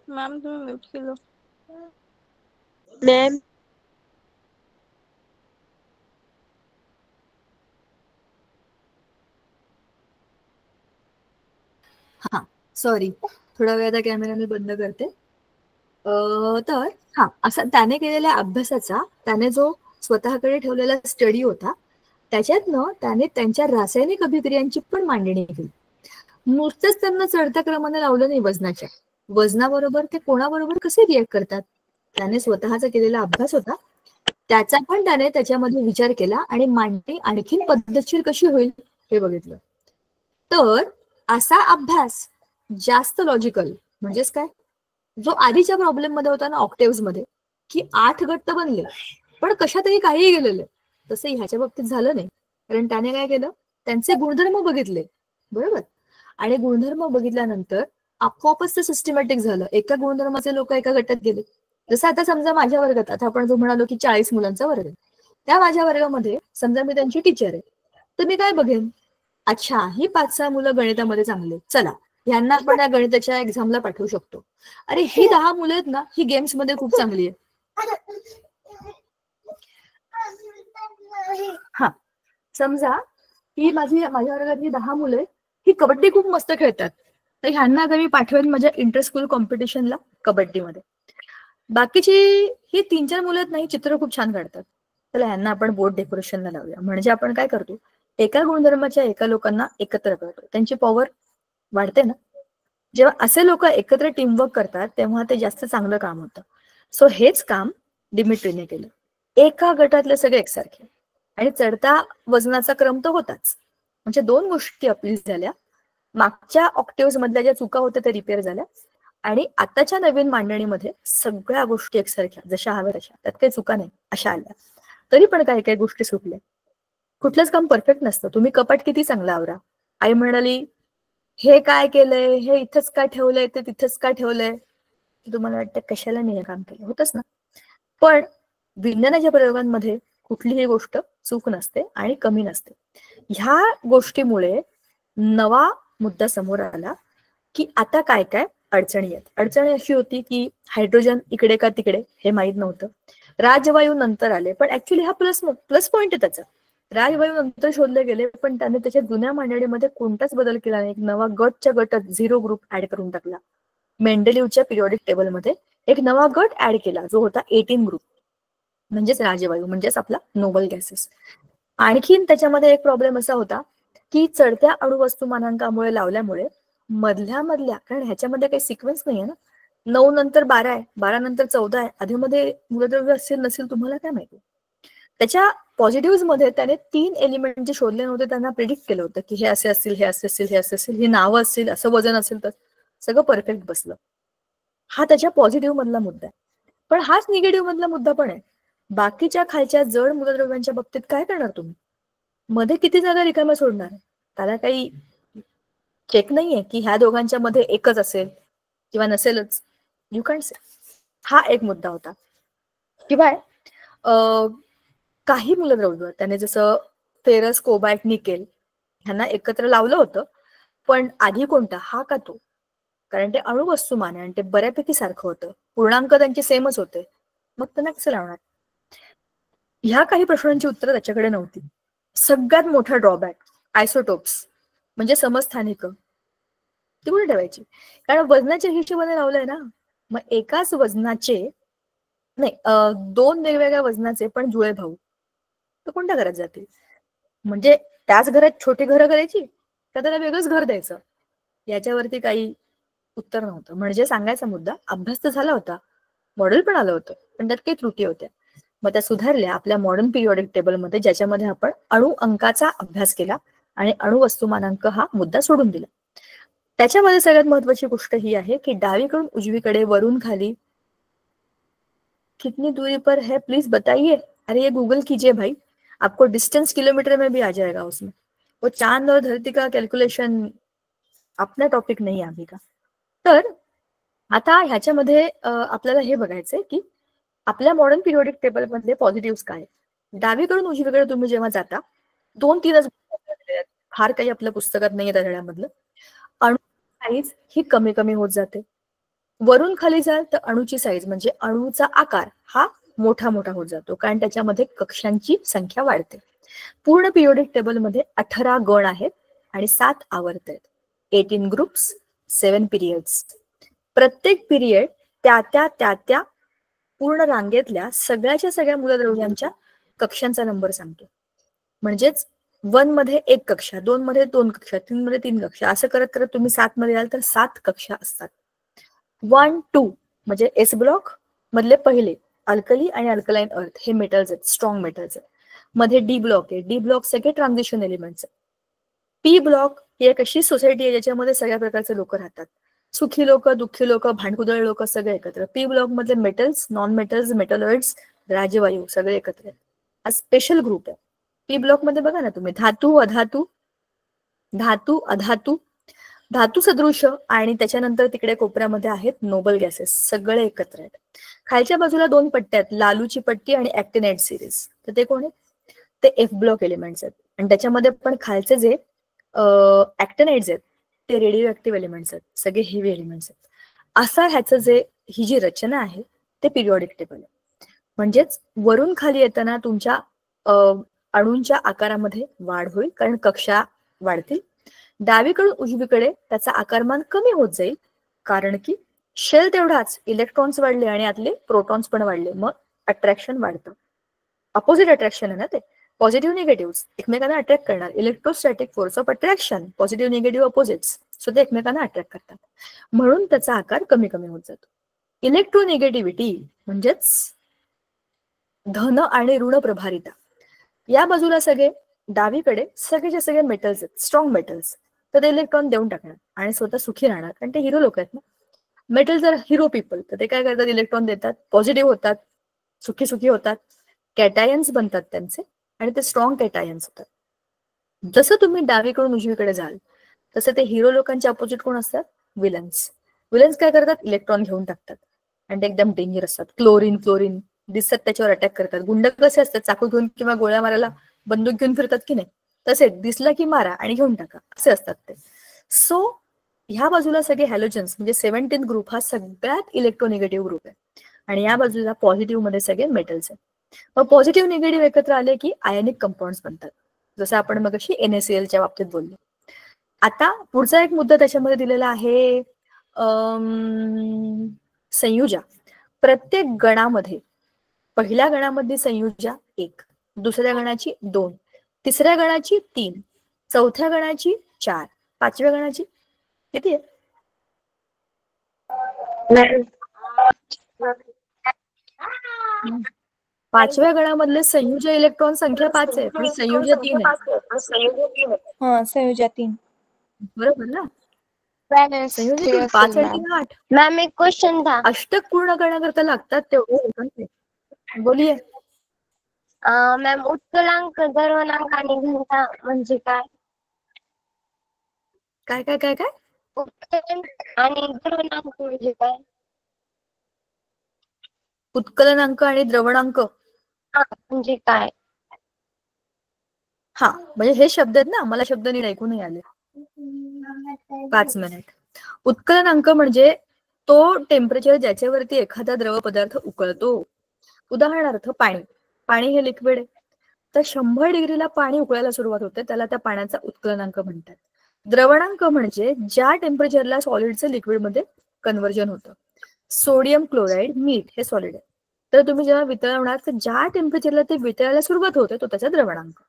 मॅम तुम्ही म्यूट केलं. मॅम हा सॉरी, थोडा वेळ आता कॅमेरा मी बंद करते. तर हा असा त्याने केलेल्या अभ्यासाचा, त्याने जो स्वतःकडे ठेवलेला स्टडी होता, त्याच्यातनं त्याने त्यांच्या रासायनिक अभिक्रियांची पण मांडणी केली. नुसतंच त्यांना चढत्या क्रमाने लावलं नाही वजनाच्या, वजनाबरोबर ते कोणाबरोबर कसे रिएक्ट करतात, त्याने स्वतःचा केलेला अभ्यास होता, त्याचा पण त्याने त्याच्यामध्ये विचार केला आणि मांडणी आणखीन पद्धतशीर कशी होईल हे बघितलं. तर असा अभ्यास जास्त लॉजिकल, म्हणजेच काय, जो आधीच्या प्रॉब्लेम मध्ये होता ना ऑक्टेव्ह मध्ये, की 8 गट तर बनले पण कशातही काहीही गेलेलं, तसं ह्याच्या बाबतीत झालं नाही. कारण त्याने काय केलं, त्यांचे गुणधर्म बघितले, बरोबर, आणि गुणधर्म बघितल्यानंतर आपोआपच ते सिस्टमॅटिक झालं. एका गुणधर्माचे लोक एका गटात गेले. जसं आता समजा माझ्या वर्गात, आता आपण जो म्हणालो की 40 मुलांचा वर्ग आहे, त्या माझ्या वर्गामध्ये समजा मी त्यांची टीचर आहे, तर मी काय बघेन, अच्छा ही 5-6 मुलं गणितामध्ये चांगले, चला यांना आपण या गणिताच्या एक्झामला पाठवू शकतो. अरे ही 10 मुलं आहेत ना, ही गेम्स मध्ये खूप चांगली आहे. हा समजा ही माझ्या वर्गातली 10 मुलं आहेत, ही कबड्डी खूप मस्त खेळतात, तर ह्यांना आता मी पाठवेन माझ्या इंटर स्कूल कॉम्पिटिशनला कबड्डीमध्ये. बाकीची ही 3-4 मुलं आहेत ना, ही चित्र खूप छान काढतात, तर ह्यांना आपण बोर्ड डेकोरेशनला लावूया. म्हणजे आपण काय करतो, एका गुणधर्माच्या एका लोकांना एकत्र करतो, त्यांची पॉवर वाढते ना. जेव्हा असे लोक एकत्र टीमवर्क करतात तेव्हा ते जास्त चांगलं काम होतं. सो हेच काम डिमिट्रीने केलं. एका गटातले सगळे एकसारखे आणि चढता वजनाचा क्रम तर होताच. म्हणजे 2 गोष्टी अपील झाल्या, मागच्या ऑक्टेव्ह मधल्या ज्या चुका होत्या त्या रिपेअर झाल्या आणि आताच्या नवीन मांडणीमध्ये सगळ्या गोष्टी एकसारख्या, जशा हव्या तशा, त्यात काही चुका नाही अशा आल्या. तरी पण काही काही गोष्टी सुटल्या. कुठलंच काम परफेक्ट नसतं. तुम्ही कपाट किती चांगला आवरा, आई म्हणाली हे काय केलंय, हे इथंच काय ठेवलंय, ते तिथंच काय ठेवलंय, तुम्हाला वाटतं कशाला मी हे काम केलं, होतच ना. पण विज्ञानाच्या प्रयोगांमध्ये कुठलीही गोष्ट चूक नसते आणि कमी नसते. ह्या गोष्टीमुळे नवा मुद्दा समोर आला की आता काय काय अडचणी आहेत. अडचणी अशी होती की हायड्रोजन इकडे का तिकडे हे माहीत नव्हतं. राजवायू नंतर आले, पण ऍक्च्युली हा प्लस पॉइंट आहे त्याचा. राजवायू नंतर शोधले गेले, पण त्याने त्याच्या जुन्या मांडणीमध्ये कोणताच बदल केला नाही. एक नवा गटच्या गटात 0 ग्रुप ऍड करून टाकला. मेंडेलिव्हच्या पिरियडिक टेबलमध्ये एक नवा गट ऍड केला जो होता 18 ग्रुप, म्हणजेच राजवायू, म्हणजेच आपला नोबल गॅसेस. आणखीन त्याच्यामध्ये एक प्रॉब्लेम असा होता की चढत्या अणुवस्तुमानांकामुळे लावल्यामुळे मधल्या, कारण ह्याच्यामध्ये काही सिक्वेन्स नाहीये ना, 9 नंतर 12 आहे, 12 नंतर 14 आहे, आधीमध्ये मूलद्रव्य असेल नसेल तुम्हाला काय माहिती. त्याच्या पॉझिटिव्ह मध्ये त्याने 3 एलिमेंट जे शोधले नव्हते त्यांना प्रिडिक्ट केलं होतं की हे असे असतील, हे असे असतील, हे असे असतील, ही नावं असतील, असं वजन असेल, तर सगळं परफेक्ट बसलं. हा त्याच्या पॉझिटिव्ह मधला मुद्दा आहे. पण हाच निगेटिव्ह मधला मुद्दा पण आहे. बाकीच्या खालच्या जड मूलद्रव्यांच्या बाबतीत काय करणार तुम्ही, मध्ये किती जागा रिकाम्या सोडणार, त्याला काही चेक नाहीये की ह्या दोघांच्या मध्ये एकच असेल किंवा नसेलच, यू कॅन्ट से. हा एक मुद्दा होता. किंवा काही मूलद्रव्य त्याने जसं फेरस, कोबाल्ट, निकेल ह्यांना एकत्र लावलं होतं, पण आधी कोणता हा का तो, कारण ते अणुवस्तुमान आहे आणि ते बऱ्यापैकी सारखं होतं, पूर्णांक त्यांचे सेमच होते, मग त्यांना कसं लावणार. ह्या काही प्रश्नांची उत्तरं त्याच्याकडे नव्हती. सगळ्यात मोठा ड्रॉबॅक आयसोटोप्स, म्हणजे समस्थानिक, ती कुठे ठेवायची, कारण वजनाच्या हिशोबाने लावलंय ना. मग एकाच वजनाचे नाही, 2 वेगवेगळ्या वजनाचे पण जुळे भाऊ, तर कोणत्या घरात जातील. म्हणजे त्याच घरात छोटी घरं करायची का त्याला वेगळंच घर द्यायचं, याच्यावरती काही उत्तर नव्हतं. म्हणजे सांगायचा मुद्दा, अभ्यास तर झाला होता, मॉडेल पण आलं होतं, पण त्यात काही त्रुटी होत्या. मग त्या सुधारल्या आपल्या मॉडर्न पिरियडिक टेबलमध्ये, ज्याच्यामध्ये आपण अणु अंकाचा अभ्यास केला आणि अणुवस्तुमानांक हा मुद्दा सोडून दिला. त्याच्यामध्ये सगळ्यात महत्वाची गोष्ट ही आहे की डावीकडून उजवीकडे, वरून खाली कितनी दूरी पर है प्लीज बताइए. अरे ये गूगल कीजिए भाई, आपको डिस्टेंस किलोमीटर में भी आ जाएगा उसमें. वो चांद और धरती का कैलकुलेशन आपला टॉपिक नाही आहे का. तर आता ह्याच्यामध्ये आपल्याला हे बघायचंय की आपल्या मॉडर्न पिरियोडिक टेबल मधले पॉझिटिव्ह काय. डावीकडून उजवीकडे तुम्ही जेव्हा जाता 2-3च फार काही आपल्या पुस्तकात नाहीये त्या धड्यामधलं. अणू साईज ही कमी कमी होत जाते. वरून खाली जाल तर अणूची साईज म्हणजे अणूचा आकार हा मोठा मोठा होत जातो, कारण त्याच्यामध्ये कक्षांची संख्या वाढते. पूर्ण पिरियोडिक टेबलमध्ये 18 गण आहेत आणि 7 आवर्त आहेत. 18 ग्रुप्स, 7 पिरियड्स. प्रत्येक पिरियड त्या पूर्ण रांगेतल्या सगळ्याच्या सगळ्या मूलद्रव्यांच्या कक्षांचा नंबर सांगतो. म्हणजेच 1 मध्ये 1 कक्षा, 2 मध्ये 2 कक्षा, 3 मध्ये 3 कक्षा, असं करत करत तुम्ही 7 मध्ये आल तर 7 कक्षा असतात. 1, 2 म्हणजे एस ब्लॉक मधले पहिले अल्कली आणि अल्कलाईन अर्थ हे मेटल्स आहेत, स्ट्रॉंग मेटल्स आहेत. मध्ये डी ब्लॉक आहे, डी ब्लॉक सगळे ट्रान्झिशन एलिमेंट्स आहेत. पी ब्लॉक ही एक अशी सोसायटी आहे ज्याच्यामध्ये सगळ्या प्रकारचे लोक राहतात. सुखी लोक, दुःखी लोक, भांडकुदळ लोक सगळे एकत्र. पी ब्लॉक मधले मेटल्स, नॉन मेटल्स, मेटलॉइड्स, राजवायू सगळे एकत्र आहेत. हा स्पेशल ग्रुप आहे. पी ब्लॉक मध्ये बघा ना तुम्ही धातू, अधातू, धातू, अधातू, धातू सदृश आणि त्याच्यानंतर तिकडे कोपऱ्यामध्ये आहेत नोबल गॅसेस, सगळे एकत्र आहेत. खालच्या बाजूला 2 पट्ट्या आहेत, लालूची पट्टी आणि ऍक्टिनाइड सिरीज. तर ते कोण आहेत? ते एफ ब्लॉक एलिमेंट्स आहेत. आणि त्याच्यामध्ये पण खालचे जे ऍक्टिनाइड्स आहेत ते रेडिओ ऍक्टिव्ह एलिमेंट्स आहेत, सगळे हेवी एलिमेंट्स आहेत. असा ह्याचं जे ही जी रचना आहे ते पिरियोडिक टेबल आहे. म्हणजेच वरून खाली येताना तुमच्या अणूंच्या आकारामध्ये वाढ होईल, कारण कक्षा वाढतील. डावीकडून उजवीकडे त्याचा आकारमान कमी होत जाईल, कारण की शेल तेवढाच, इलेक्ट्रॉन्स वाढले आणि आतले प्रोटॉन्स पण वाढले, मग अट्रॅक्शन वाढतं. अपोजिट अट्रॅक्शन आहे ना ते. पॉझिटिव्ह निगेटिव्ह एकमेकांना अट्रॅक्ट करणार. Electrostatic force of attraction, positive negative opposites, so ते एकमेकांना अट्रॅक्ट करतात, म्हणून त्याचा आकार कमी कमी होत जातो. इलेक्ट्रोनिगेटिव्हिटी म्हणजेच धन आणि ऋण प्रभारिता. या बाजूला सगळे डावीकडे सगळेचे सगळे मेटल्स आहेत, स्ट्रॉंग मेटल्स, तर ते इलेक्ट्रॉन देऊन टाकणार आणि स्वतः सुखी राहणार, कारण ते हिरो लोक आहेत ना. मेटल जर हिरो पीपल, तर ते काय करतात, इलेक्ट्रॉन देतात, पॉझिटिव्ह होतात, सुखी सुखी होतात, कॅटायन्स बनतात त्यांचे आणि ते स्ट्रॉंग कॅटायन्स होतात. जसं तुम्ही डावीकडून उजवीकडे जाल तसं ते हिरो लोकांच्या अपोजिट कोण असतात, विलन्स. विलन्स काय करतात, इलेक्ट्रॉन घेऊन टाकतात आणि ते एकदम डेंजर असतात. क्लोरीन दिसतात, त्याच्यावर अटॅक करतात. गुंड कसे असतात, चाकू घेऊन किंवा गोळ्या मारायला बंदूक घेऊन फिरतात की नाही, तसे दिसलं की मारा आणि घेऊन टाका, असे असतात ते. सो ह्या बाजूला सगळे हॅलोजन्स म्हणजे 17 ग्रुप हा सगळ्यात इलेक्ट्रोनिगेटिव्ह ग्रुप आहे आणि या बाजूला पॉझिटिव्ह मध्ये सगळे मेटल्स आहेत. मग पॉझिटिव्ह निगेटिव्ह एकत्र आले की आयनिक कंपाऊंड्स बनतात, जसं आपण मगाशी NaClच्या बाबतीत बोललो. आता पुढचा एक मुद्दा त्याच्यामध्ये दिलेला आहे संयुजा. प्रत्येक गणामध्ये पहिल्या गणामध्ये संयुजा 1, दुसऱ्या गणाची 2, तिसऱ्या गणाची 3, चौथ्या गणाची 4, 5व्या गणाची किती आहे? पाचव्या गणामधले संयुज इलेक्ट्रॉन संख्या 5 आहे, पण संयुज 3 आहे. संयुजा 3. बरोबर ना. बॅलन्स संयुज हे 3, असेल 5 आणि मॅम. 3 8. मॅम एक क्वेश्चन था. अष्टक पूर्ण करण्याकरता लागतात तेवढे. बोलिये मॅम उत्कलांक, द्रवणांक आणि घनता म्हणजे काय? काय काय काय काय उत्कलांक आणि द्रवणांक म्हणजे काय? उत्कलनांक आणि द्रवणांक म्हणजे काय? हा, म्हणजे हे शब्द आहेत ना, मला शब्द नीट ऐकू नाही आले. 5 मिनिट. उत्कलनांक म्हणजे तो टेम्परेचर ज्याच्यावरती एखादा द्रव पदार्थ उकळतो. उदाहरणार्थ पाणी. पाणी हे लिक्विड आहे, तर 100 डिग्रीला पाणी उकळायला सुरुवात होते, त्याला त्या पाण्याचा उत्कलनांक म्हणतात. द्रवणांक म्हणजे ज्या टेम्परेचरला सॉलिडचं लिक्विडमध्ये कन्व्हर्जन होतं. सोडियम क्लोराईड, मीठ हे सॉलिड आहे, तर तुम्ही जेव्हा वितळवणार तर ज्या टेम्परेचरला ते वितळायला सुरुवात होते तो त्याचा द्रवणांक.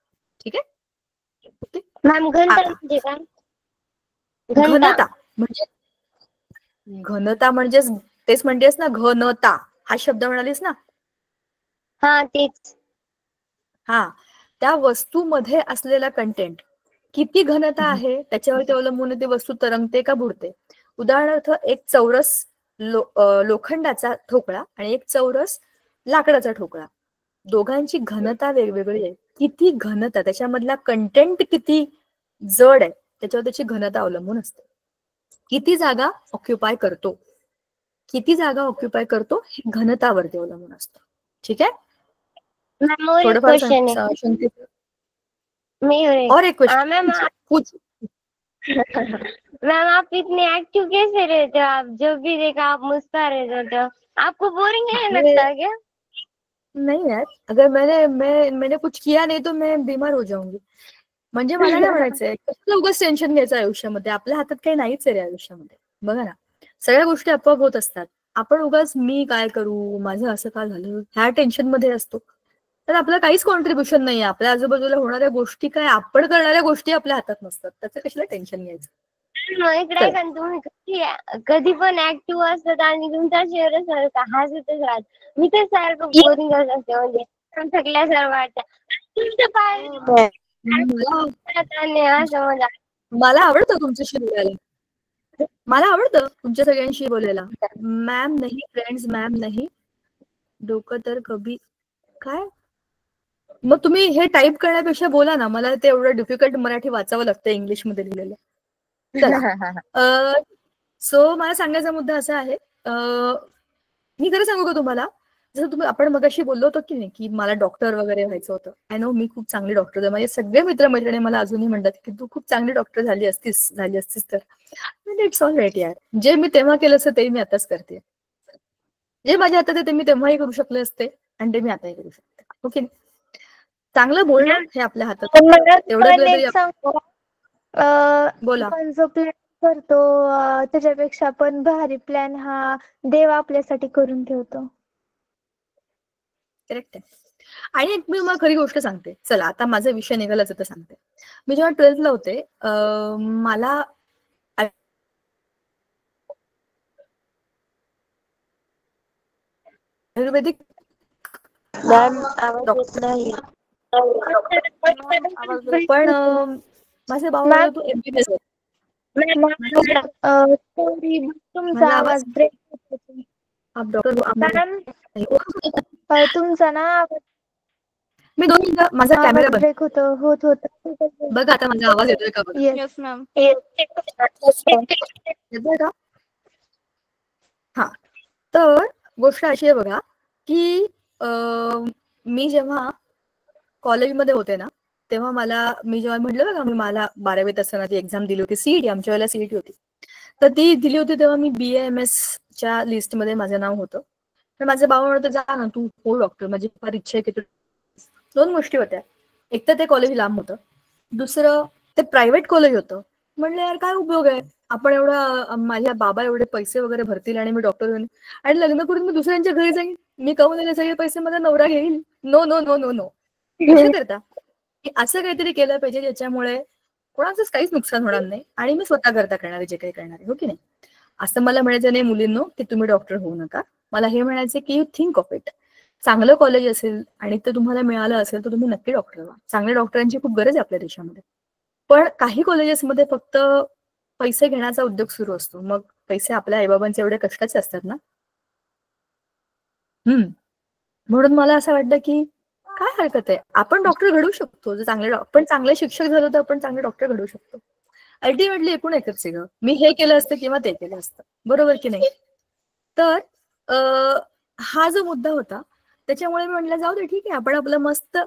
ठीक आहे. मॅम घनता म्हणजे काय? घनता म्हणजे घनता म्हणजेच तेच म्हणतेस ना, घनता हा शब्द म्हणालीस ना. हा तेच. हा, त्या वस्तूमध्ये असलेला कंटेंट किती घनता आहे त्याच्यावरती अवलंबून ती वस्तू तरंगते का बुडते. उदाहरणार्थ एक चौरस लोखंडाचा ठोकळा आणि एक चौरस लाकडाचा ठोकळा, दोघांची घनता वेगवेगळी आहे. किती घनता, त्याच्यामधला कंटेंट किती जड आहे त्याच्यावर त्याची घनता अवलंबून असते. किती जागा ऑक्युपाय करतो, किती जागा ऑक्युपाय करतो हे घनतावरती अवलंबून असतं. ठीक आहे, मैम और एक थोडंफार क्वेश्चन है शंकित मैं और एक मैम क्वेश्चन पूछ. मैम आप इतने एक्टिव कैसे रहते हो? आप जब भी देखा आप मुस्कुरा रहते हो, आपको बोरिंग नहीं लगता क्या? नाही यार, अगर मैंने कुछ किया नाही तो मैं बीमार हो जाऊंगी. म्हणजे मला काय म्हणायचंय, कसं उगाच टेन्शन घ्यायचं आयुष्यामध्ये, आपल्या हातात काही नाहीच आहे रे आयुष्यामध्ये. बघा ना, सगळ्या गोष्टी आपोआप होत असतात. आपण उगाच मी काय करू, माझं असं का झालं, ह्या टेन्शन मध्ये असतो. तर आपलं काहीच कॉन्ट्रीब्युशन नाहीये. आपल्या आजूबाजूला होणाऱ्या गोष्टी काय, आपण करणाऱ्या गोष्टी आपल्या हातात नसतात. त्याचं कशाला टेन्शन घ्यायचं. इकडे चला. का तुम्ही कधी पण ऍक्टिव्ह असतात आणि तुमचा चेहरा सारखा हसतच राहत. मी तर सारखं बोरिंग असते, म्हणजे थकल्यासारखं वाटतं. तुमचं पाय आणि असं म्हणजे मला आवडतं तुमच्याशी बोलायला, मला आवडतं तुमच्या सगळ्यांशी बोलायला. मॅम नाही, फ्रेंड्स मॅम नाही, डोकं तर कभी काय. मग तुम्ही हे टाईप करण्यापेक्षा बोला ना, मला ते एवढं डिफिकल्ट मराठी वाचावं लागतं इंग्लिश मध्ये लिहिलेलं. चला, सो मला सांगायचा मुद्दा असा आहे, मी खरं सांगू का तुम्हाला, जसं आपण मगाशी बोललो होतो की नाही, की मला डॉक्टर वगैरे व्हायचं होतं. आय नो मी खूप चांगली डॉक्टर आहे. माझे सगळे मित्रमैत्रिणी मला अजूनही म्हणतात की तू खूप चांगली डॉक्टर झाली असतीस तर. इट्स ऑल राईट यार, जे मी तेव्हा केलं असतं ते मी आताच करते. जे माझ्या हातात आहे ते मी तेव्हाही करू शकले असते आणि ते मी आताही करू शकते. ओके, चांगलं बोलणं हे आपल्या हातात. एवढं तरी बोला. आपण जो प्लॅन करतो त्याच्यापेक्षा पण भारी प्लॅन हा देव आपल्यासाठी करून ठेवतो. करेक्ट आहे. आणि एक मी मला खरी गोष्ट सांगते, चला आता माझा विषय निघालाच तर सांगते. मी जेव्हा 12th ला होते, मला आयुर्वेदिक पण माझे भाऊ मॅम, तू एमबीबीएस तुमचा आवाज ब्रेक होतो. मॅम, तुमचा ना मी 2 मिनिटं माझा कॅमेरा आवाज बंद. ब्रेक होत होता. बघा आता माझा आवाज येतोय का बघा. Yes ma'am. येतोय का? हा, तर गोष्ट अशी आहे बघा की मी जेव्हा कॉलेजमध्ये होते ना, तेव्हा मी जेव्हा म्हटलं बघा, मला 12वीत असताना ती एक्झाम दिली होती, सीईटी, आमच्या वेळेला सीईटी होती, तर ती दिली होती. तेव्हा मी BAMS च्या लिस्टमध्ये माझं नाव होतं. तर माझे बाबा म्हणत, जा ना तू हो डॉक्टर, माझी फार इच्छा आहे की तू. 2 गोष्टी होत्या, एक तर ते कॉलेज लांब होतं, दुसरं ते प्रायव्हेट कॉलेज होतं. म्हणलं यार काय उपयोग आहे, आपण माझ्या बाबा एवढे पैसे वगैरे भरतील आणि मी डॉक्टर होईन आणि लग्न करून मी दुसऱ्यांच्या घरी जाईन, मी कमवलेले सगळे पैसे माझा नवरा घेईल. No no no no no, कशा करता. असं काहीतरी केलं पाहिजे ज्याच्यामुळे कोणाचंच काहीच नुकसान होणार नाही आणि मी स्वतः करता करणारे जे काही करणार आहे, हो की नाही. असं मला म्हणायचं नाही मुलींनो की तुम्ही डॉक्टर होऊ नका. मला हे म्हणायचं की यू थिंक ऑफ इट. चांगलं कॉलेज असेल आणि ते तुम्हाला मिळालं असेल तर तुम्ही नक्की डॉक्टर व्हा. चांगल्या डॉक्टरांची खूप गरज आहे आपल्या देशामध्ये. पण काही कॉलेजेसमध्ये फक्त पैसे घेण्याचा उद्योग सुरू असतो. मग पैसे आपल्या आईबाबांचे एवढे कष्टाचे असतात ना. म्हणून मला असं वाटतं की काय हरकत आहे, आपण डॉक्टर घडवू शकतो. जर आपण चांगले शिक्षक झालो तर आपण चांगले डॉक्टर घडवू शकतो. अल्टिमेटली एकूण एकच आहे, मी हे केलं असतं किंवा ते केलं असतं, बरोबर की नाही. तर हा जो मुद्दा होता त्याच्यामुळे मी म्हटलं जाऊ दे, ठीक आहे, आपण आपलं मस्त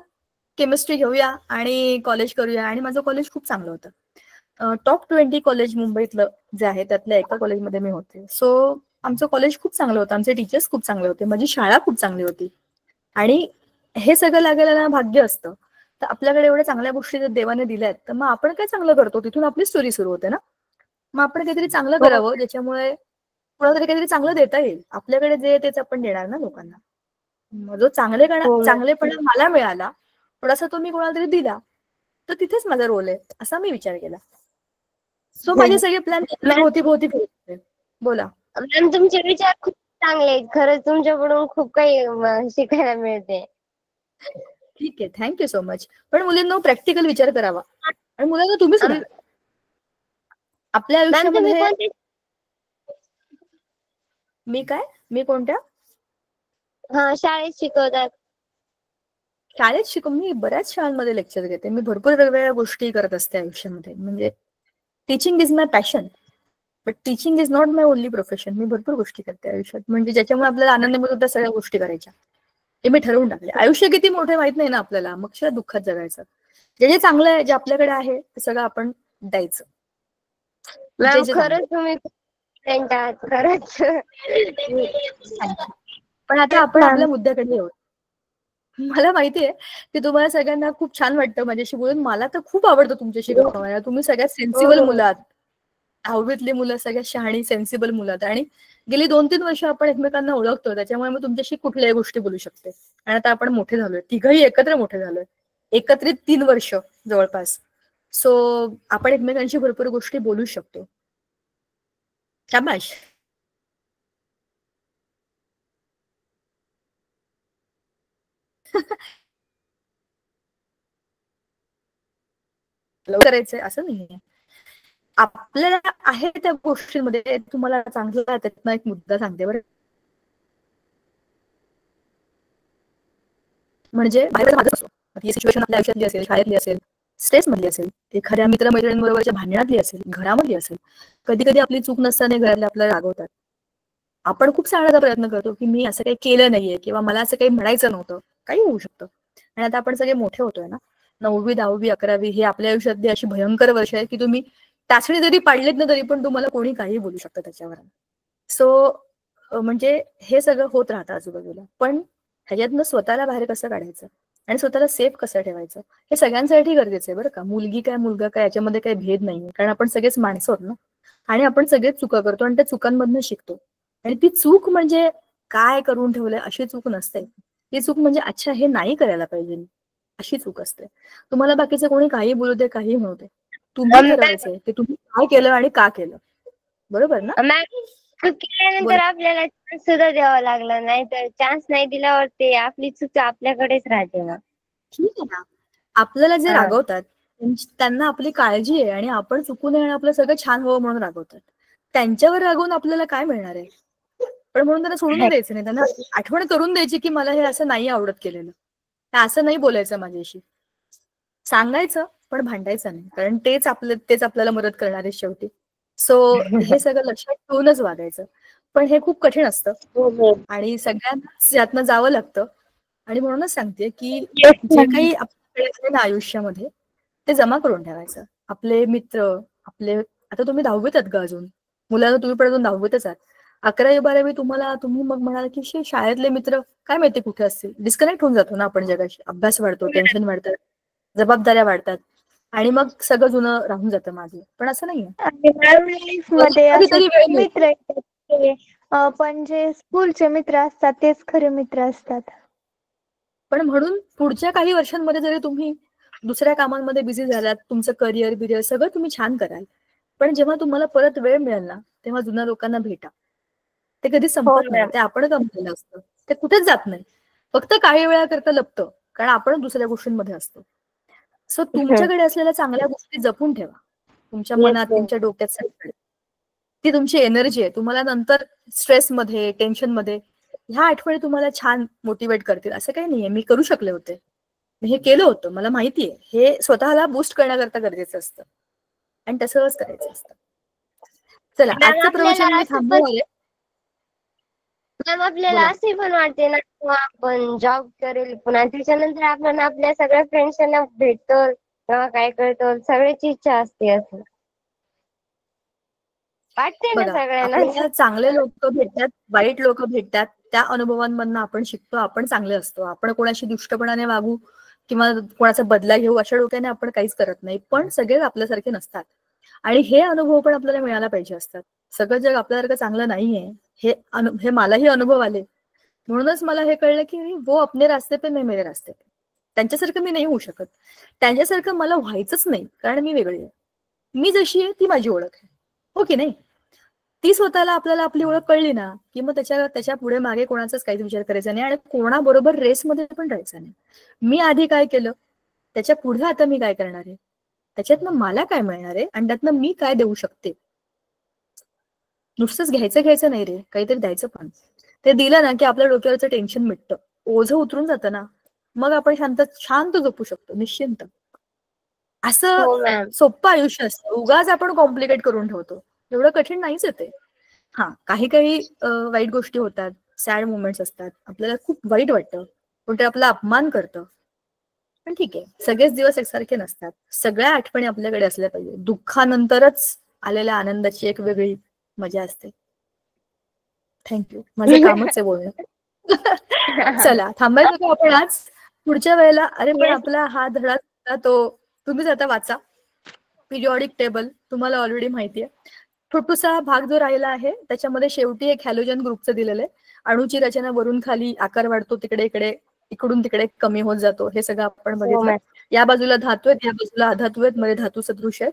केमिस्ट्री घेऊया आणि कॉलेज करूया. आणि माझं कॉलेज खूप चांगलं होतं. टॉप 20 कॉलेज मुंबईतलं जे आहे त्यातल्या एका कॉलेजमध्ये मी होते. सो आमचं कॉलेज खूप चांगलं होतं, आमचे टीचर्स खूप चांगले होते, माझी शाळा खूप चांगली होती. आणि हे सगळं लागायला भाग्य असतं. तर आपल्याकडे एवढ्या चांगल्या गोष्टी जर देवाने दिल्यात तर मग आपण काय चांगलं करतो, तिथून आपली स्टोरी सुरू होते ना. मग आपण काहीतरी चांगलं करावं ज्याच्यामुळे कोणाला तरी काहीतरी चांगलं देता येईल. आपल्याकडे जे तेच आपण देणार ना लोकांना. जो चांगलेपणा मला मिळाला थोडासा, तो मी कोणाला तरी दिला, तर तिथेच माझा रोल आहे असा मी विचार केला. सो माझे सगळे प्लॅन भोवती फिरते. बोला मॅम, तुमचे विचार खूप चांगले आहेत. खरंच तुमच्याकडून खूप काही शिकायला मिळते. ठीक आहे, थँक्यू सो मच. पण मुलींना प्रॅक्टिकल विचार करावा आणि मुलांना तुम्ही सुद्धा आपल्या आयुष्यामध्ये. मी कोणत्या शाळेत शिकवतात. शाळेत मी बऱ्याच शाळांमध्ये लेक्चर घेते. मी भरपूर वेगवेगळ्या गोष्टी करत असते आयुष्यामध्ये. म्हणजे teaching is my passion. But teaching is not my only profession. मी भरपूर गोष्टी करते आयुष्यात, म्हणजे ज्याच्यामुळे आपल्याला आनंद मिळतो त्या सगळ्या गोष्टी करायच्या. हे मी ठरवून टाकले. आयुष्य किती मोठे माहित नाही ना आपल्याला, मग शिवाय दुःखात जगायचं. जे जे चांगलं आहे, जे आपल्याकडे आहे ते सगळं आपण द्यायचं. मॅम जे खरंच तुम्ही खरंच. पण आता आपण आपल्या मुद्द्याकडे येऊ. मला माहितीये की तुम्हाला सगळ्यांना खूप छान वाटतं माझ्याशी बोलून. मला तर खूप आवडतं तुमच्याशी गप्पा मारायला. तुम्ही सगळ्यात सेन्सिबल मुलं आहात. 10वीतली मुलं सगळ्यात शहाणी सेन्सिबल मुलं आहेत, आणि गेली 2-3 वर्ष आपण एकमेकांना ओळखतो, त्याच्यामुळे मी तुमच्याशी कुठल्याही गोष्टी बोलू शकते. आणि आता आपण मोठे झालोय, तिघही एकत्र मोठे झालोय, एकत्रित 3 वर्ष जवळपास. सो आपण एकमेकांशी भरपूर गोष्टी बोलू शकतो. शाबाश. करायचंय असं नाहीये. आपल्याला आहे त्या गोष्टींमध्ये तुम्हाला चांगलं त्यातनं एक मुद्दा सांगते बरं. म्हणजे सिच्युएशन आपल्या आयुष्यातली असेल, शाळेतली असेल, स्ट्रेस मधली असेल, एखाद्या मित्रमैत्रिणींबरोबरच्या भांडणातली असेल, घरामधली असेल. कधी कधी आपली चूक नसताना घरातले आपल्याला रागवतात. आपण खूप सांगण्याचा प्रयत्न करतो की मी असं काही केलं नाहीये, किंवा मला असं काही म्हणायचं नव्हतं. काही होऊ शकतं. आणि आता आपण सगळे मोठे होतोय ना, 9वी 10वी 11वी हे आपल्या आयुष्यातली अशी भयंकर वर्ष आहे की तुम्ही टाचणी जरी पाडलीत ना तरी पण तुम्हाला कोणी काही बोलू शकतं त्याच्यावर. सो म्हणजे हे सगळं होत राहतं आजूबाजूला. पण ह्याच्यातनं स्वतःला बाहेर कसं काढायचं आणि स्वतःला सेफ कसं ठेवायचं हे सगळ्यांसाठी गरजेचं आहे बरं का. मुलगी काय मुलगा काय याच्यामध्ये काही भेद नाहीये, कारण आपण सगळेच माणसं आहोत ना, आणि आपण सगळेच चुका करतो आणि त्या चुकांमधनं शिकतो. आणि ती चूक म्हणजे काय करून ठेवलंय अशी चूक नसते. ती चूक म्हणजे अच्छा हे नाही करायला पाहिजे अशी चूक असते. तुम्हाला बाकीचं कोणी काही बोलू दे, काही म्हणू दे, तुम्ही ठरवायचंय की तुम्ही काय केलं आणि का केलं. बरोबर ना. चूक केल्यानंतर आपल्याला चान्स सुद्धा द्यावा लागला, नाही तर चान्स नाही दिल्यावर ते आपली चूक आपल्याकडेच राहते. मग ठीक आहे ना. आपल्याला जे रागवतात त्यांना आपली काळजी आहे, आणि आपण चुकून आणि आपलं सगळं छान व्हावं म्हणून रागवतात. त्यांच्यावर रागवून आपल्याला काय मिळणार आहे. पण म्हणून त्यांना सोडून द्यायचं नाही. त्यांना आठवण करून द्यायची की मला हे असं नाही आवडत केलेलं, हे असं नाही बोलायचं माझ्याशी. सांगायचं पण भांडायचं नाही, कारण तेच आपल्याला मदत करणार आहे शेवटी. सो हे सगळं लक्षात ठेवूनच वागायचं. पण हे खूप कठीण असतं आणि सगळ्यांनाच यातनं जावं लागतं. आणि म्हणूनच सांगते की जे काही आपल्याकडे आहे ना आयुष्यामध्ये ते जमा करून ठेवायचं. आपले मित्र, आपले आता तुम्ही 10वीत आहात का अजून, मुलांना तुम्ही पण अजून 10वीतच आहात. 11वी 12वी तुम्ही मग म्हणाल की शाळेतले मित्र काय माहिती कुठे असतील. डिस्कनेक्ट होऊन जातो ना आपण जगाशी. अभ्यास वाढतो, टेन्शन वाढतं, जबाबदाऱ्या वाढतात, आणि मग सगळं जुनं राहून जातं मागे. पण असं नाहीये. मध्ये कधीतरी वेळ मिळतो. मित्र येतात, पण जे स्कूलचे मित्र असतात तेच खरे मित्र असतात. पण म्हणून पुढच्या काही वर्षांमध्ये जरी तुम्ही दुसऱ्या कामांमध्ये बिझी झालात, तुमचं करिअर सगळं तुम्ही छान कराल, पण जेव्हा तुम्हाला परत वेळ मिळेल ना तेव्हा जुन्या लोकांना भेटा. ते कधी संपत नाही. ते आपण गमलेलं असतं, ते कुठेच जात नाही. फक्त काही वेळा करता लपतं, कारण आपण दुसऱ्या गोष्टींमध्ये असतो. सो तुमच्याकडे असलेल्या चांगल्या गोष्टी जपून ठेवा तुमच्या मनात, तुमच्या डोक्यात सगळीकडे. ती तुमची एनर्जी आहे. तुम्हाला नंतर स्ट्रेसमध्ये, टेन्शनमध्ये ह्या आठवणी तुम्हाला छान मोटिवेट करतील. असं काही नाहीये मी करू शकले होते, मी हे केलं होतं, मला माहितीये. हे स्वतःला बूस्ट करण्याकरता गरजेचं असतं आणि तसंच करायचं असतं. चला, आजचं प्रवचन मी थांबवणार. मॅम आपल्याला असे पण वाटते ना आपण जॉब करेल पुन्हा त्याच्यानंतर आपण आपल्या सगळ्या फ्रेंड्सना भेटतो तेव्हा काय करतो, सगळ्याची इच्छा असते असं वाटते ना बघा, सगळ्यांना. आपल्याला चांगले लोक भेटतात, वाईट लोक भेटतात, त्या अनुभवांमधनं आपण शिकतो, आपण चांगले असतो. आपण कोणाशी दुष्टपणाने वागू किंवा कोणाचा बदला घेऊ अशा डोक्याने आपण काहीच करत नाही. पण सगळे आपल्यासारखे नसतात, आणि हे अनुभव पण आपल्याला मिळायला पाहिजे असतात. सगळं जग आपल्यासारखं चांगलं नाहीये, हे मलाही अनुभव आले. म्हणूनच मला हे कळलं की वो अपने रास्ते पे मैं मेरे रास्ते पे. त्यांच्यासारखं मी नाही होऊ शकत, त्यांच्यासारखं मला व्हायचंच नाही, कारण मी वेगळी आहे. मी जशी आहे ती माझी ओळख आहे, हो की नाही. ती स्वतःला आपल्याला आपली ओळख कळली ना की मग त्याच्या पुढे मागे कोणाचाच काहीच विचार करायचा नाही, आणि कोणाबरोबर रेसमध्ये पण राहायचा नाही. मी आधी काय केलं, त्याच्या पुढे आता मी काय करणार आहे, त्याच्यातनं मला काय मिळणार आहे, आणि त्यातनं मी काय देऊ शकते. नुसतंच घ्यायचं नाही रे, काहीतरी द्यायचं पण. ते दिलं ना की आपल्या डोक्यावरचं टेन्शन मिटतं, ओझं उतरून जातं ना, मग आपण शांत झोपू शकतो निश्चिंत. असं सोपं आयुष्य असतं. उगाच आपण कॉम्प्लिकेट करून ठेवतो. एवढं कठीण नाहीच येते. हा, काही काही वाईट गोष्टी होतात, सॅड मोमेंट्स असतात, आपल्याला खूप वाईट वाटतं, पण ते आपला अपमान करतं. पण ठीक आहे, सगळेच दिवस एकसारखे नसतात. सगळ्या आठवणी आपल्याकडे असल्या पाहिजे. दुःखानंतरच आलेल्या आनंदाची एक वेगळी मजा असते. थँक्यू. माझं कामच आहे बोलणं. चला, थांबायचं का आपण आज? पुढच्या वेळेला पण Yes. आपला हा धडा होता तो तुम्हीच आता वाचा. पिरियॉडिक टेबल तुम्हाला ऑलरेडी माहितीये. छोटूसा भाग जो राहिला आहे त्याच्यामध्ये शेवटी एक हॅलोजन ग्रुपचं दिलेलं आहे. अणूची रचना वरून खाली आकार वाढतो, तिकडे इकडे इकडून तिकडे कमी होत जातो. हे सगळं आपण हो बघितलं. मॅम. या बाजूला धातू आहेत, या बाजूला अधातू आहेत, मध्ये धातू सदृश आहेत.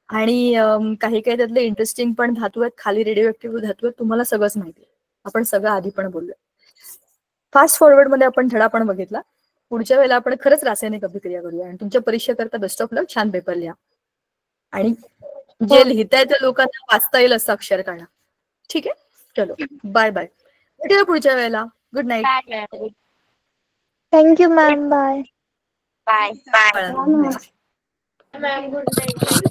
आणि काही काही त्यातले इंटरेस्टिंग पण धातू आहेत, खाली रेडिओ ऍक्टिव्ह धातू आहेत. तुम्हाला सगळंच माहिती आहे. आपण सगळं आधी पण बोललोय. फास्ट फॉरवर्ड मध्ये आपण धडा पण बघितला. पुढच्या वेळेला आपण खरंच रासायनिक अभिक्रिया करूया. आणि तुमच्या परीक्षेकरता बेस्ट ऑफ लक. छान पेपर लिहा. आणि जे लिहिताय त्या लोकांना वाचता येईल असं अक्षर काढा. ठीक आहे, चलो बाय बाय. भेटूया पुढच्या वेळेला. Good night. Bye. Thank you ma'am. Bye. Bye. Ma'am good night.